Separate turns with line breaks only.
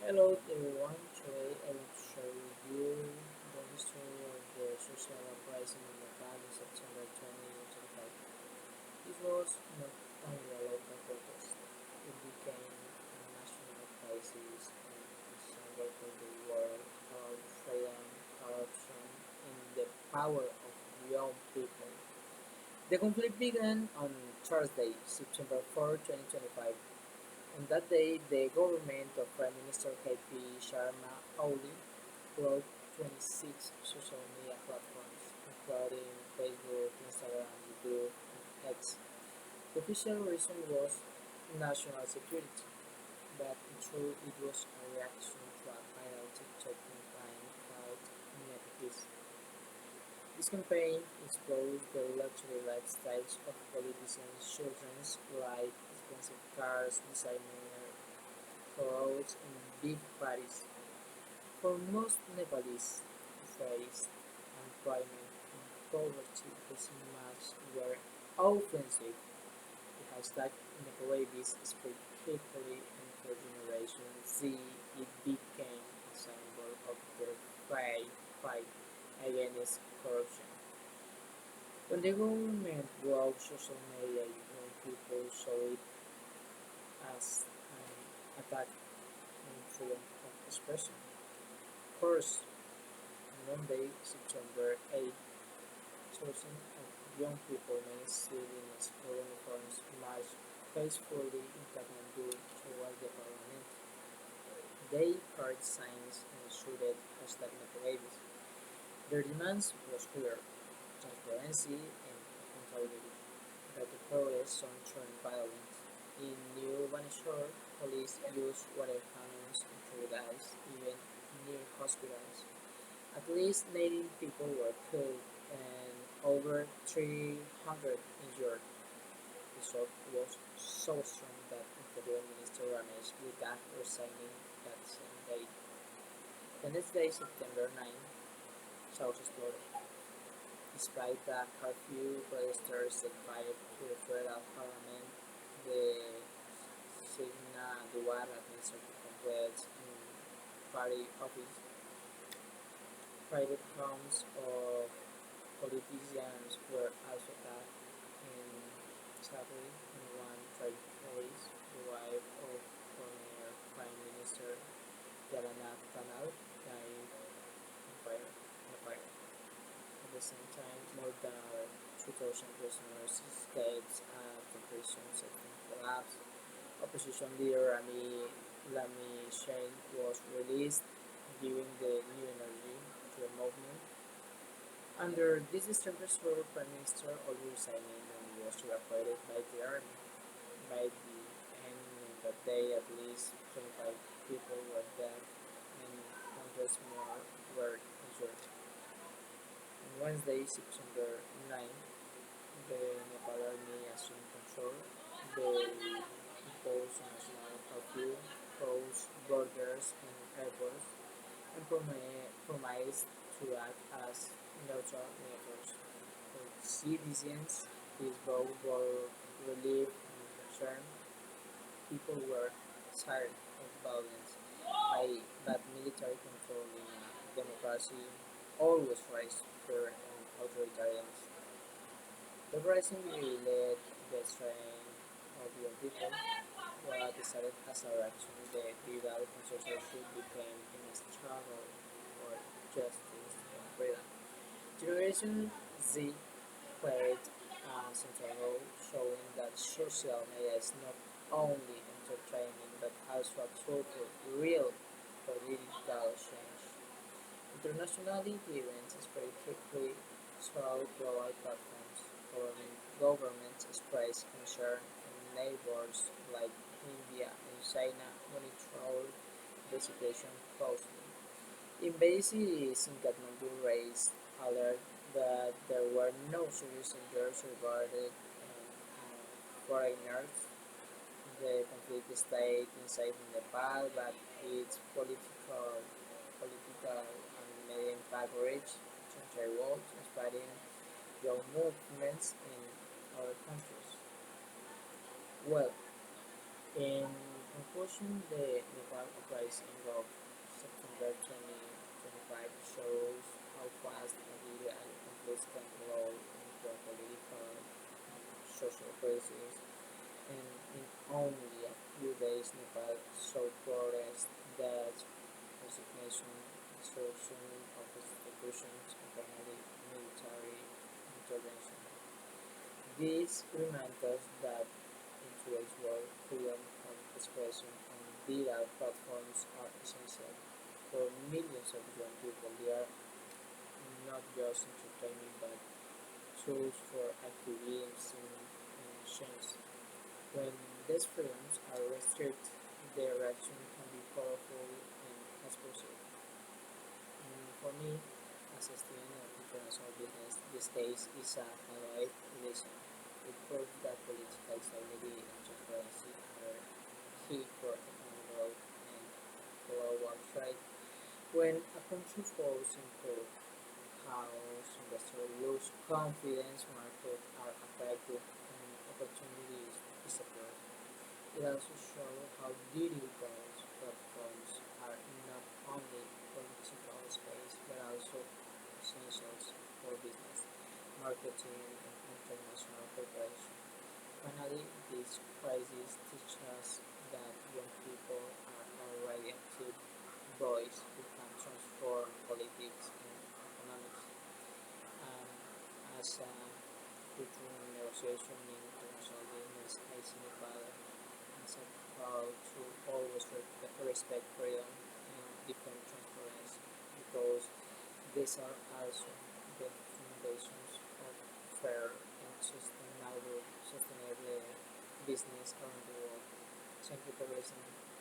Hello everyone, today I want to share with you the history of the social uprising in Nepal in September 2025. This was not only a local protest, it became a national crisis and a symbol for the world about freedom, corruption, and the power of young people. The conflict began on Thursday, September 4, 2025. On that day, the government of Prime Minister KP Sharma Oli blocked 26 social media platforms, including Facebook, Instagram, YouTube, and X. The official reason was national security, but in truth it was a reaction to a viral TikTok campaign called Nepotism. This campaign exposed the luxury lifestyles of politicians' children like expensive cars, designer clothes, and big parties. For most Nepalese, face unemployment and poverty these images were offensive. The hashtag Nepalese spread quickly, and for Generation Z it became a symbol of their fight against corruption. When the government blocked social media, young people saw it as an attack on freedom of expression. Of course, on Monday, September 8th, thousands of young people, many still in school uniforms, marched peacefully in Kathmandu toward the parliament. They carried signs and shouted hashtag Nepalese. Their demands was clear: transparency and accountability. But the protest soon turned violent. In New Baneshore, police used water cannons and tear gas, even near hospitals. At least 19 people were killed and over 300 injured. The shock was so strong that Interior Minister Ramesh began resigning that same day. The next day, September 9th, South exploded. Despite the curfew, protesters set fire to the federal parliament, the Signa Duar administrative complex, and party office. Private homes of politicians were also attacked, and sadly, in one tragic case, the wife of former Prime Minister Jagannath Tanal died in a fire. At the same time, more than 2,000 prisoners escaped as the prison system collapsed. Opposition leader Lami Shein was released, giving the new energy to the movement. Under this disaster, Prime Minister already resigning and was evacuated by the army. By the end of that day, at least 25 people were dead and hundreds more were injured. On Wednesday, September 9th, the Nepal Army assumed control. They imposed a national curfew, closed borders and airports, and promised to act as neutral mediators. For citizens, this vote brought relief and concern. People were tired of violence, but military control in a democracy always raises fear and authoritarianism. The rising led the strength of young people, while decided as a reaction the legal consortium became in a struggle for justice and freedom. Generation Z played a central role, showing that social media is not only entertainment but also a tool for real political change. Internationally, the event spread quickly throughout global platforms. Governments expressed concern, and neighbors like India and China monitored the situation closely. Embassies in Kathmandu raised alert that there were no serious injuries regarding foreigners. The conflict stayed inside Nepal, but its political and media impact reached the entire world, inspiring young movements in other countries. Well, in conclusion, the Nepal uprising of September 2025 shows how fast a video and conflicts can evolve into a political and social crisis. And in only a few days, Nepal saw protests, deaths, resignation, destruction of institutions, and finally military intervention. This reminds us that in today's world, freedom of expression and digital platforms are essential. For millions of young people, they are not just entertainment but tools for activism and change. When these freedoms are restricted, their action can be powerful and explosive. For me, as a student of international business, this case is a highlight lesson. It proves that political stability and transparency are key for economic growth and global trade. When a country falls into chaos, investors lose confidence, markets are affected, and opportunities disappear. It also shows how digital platforms are not only political space but also essentials for business, marketing, and international cooperation. Finally, this crisis teaches us that young people are already active voice who can transform politics and economics. Um, as a future negotiation in international business, I see Nepal as a call to always respect freedom and defend transparency because these are also the foundations of fair and sustainable business around the world. Thank you for listening.